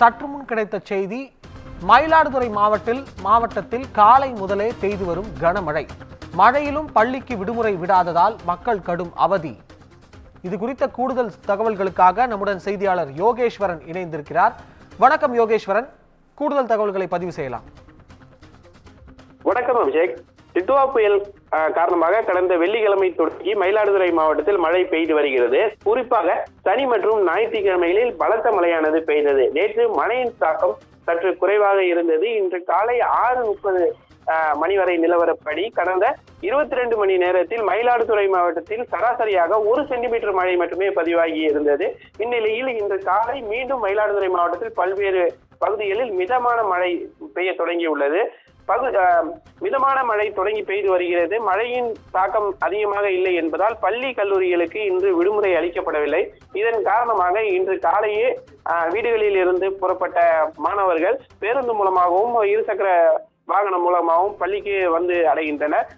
சற்று முன் கிடைத்த செய்தி, மயிலாடுதுறை மாவட்டத்தில் காலை முதலே பெய்து வரும் கனமழை. மழையிலும் பள்ளிக்கு விடுமுறை விடாததால் மக்கள் கடும் அவதி. இது குறித்த கூடுதல் தகவல்களுக்காக நம்முடன் செய்தியாளர் யோகேஸ்வரன் இணைந்திருக்கிறார். வணக்கம் யோகேஸ்வரன், கூடுதல் தகவல்களை பதிவு செய்யலாம். வணக்கம் அபிஷேக். டிட்வா புயல் காரணமாக கடந்த வெள்ளிக்கிழமை தொடங்கி மயிலாடுதுறை மாவட்டத்தில் மழை பெய்து வருகிறது. குறிப்பாக சனி மற்றும் ஞாயிற்றுக்கிழமைகளில் பலத்த மழையானது பெய்தது. நேற்று மழையின் தாக்கம் சற்று குறைவாக இருந்தது. இன்று காலை 6:30 மணி வரை நிலவரப்படி கடந்த 22 மணி நேரத்தில் மயிலாடுதுறை மாவட்டத்தில் சராசரியாக 1 சென்டிமீட்டர் மழை மட்டுமே பதிவாகி இருந்தது. இந்நிலையில் இன்று காலை மீண்டும் மயிலாடுதுறை மாவட்டத்தில் பல்வேறு பகுதிகளில் மிதமான மழை பெய்ய தொடங்கியுள்ளது. மிதமான மழை தொடங்கி பெய்து வருகிறது. மழையின் தாக்கம் அதிகமாக இல்லை என்பதால் பள்ளி கல்லூரிகளுக்கு இன்று விடுமுறை அளிக்கப்படவில்லை. இதன் காரணமாக இன்று காலையே வீடுகளில் இருந்து புறப்பட்ட மாணவர்கள் பேருந்து மூலமாகவும் இருசக்கர வாகனம் மூலமாகவும் பள்ளிக்கு வந்து அடைகின்றனர்.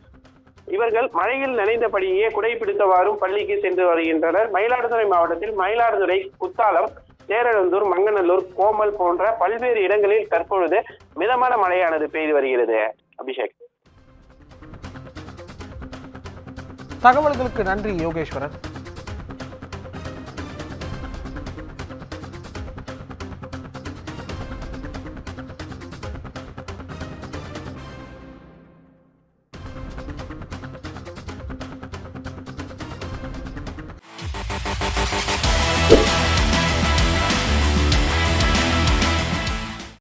இவர்கள் மழையில் நனைந்தபடியே குடை பிடித்தவாறும் பள்ளிக்கு சென்று வருகின்றனர். மயிலாடுதுறை மாவட்டத்தில் மயிலாடுதுறை, குத்தாலம், தேரழந்தூர், மங்கநல்லூர், கோமல் போன்ற பல்வேறு இடங்களில் தற்பொழுது மிதமான மழையானது பெய்து வருகிறது. அபிஷேக், தகவல்களுக்கு நன்றி யோகேஸ்வரன்.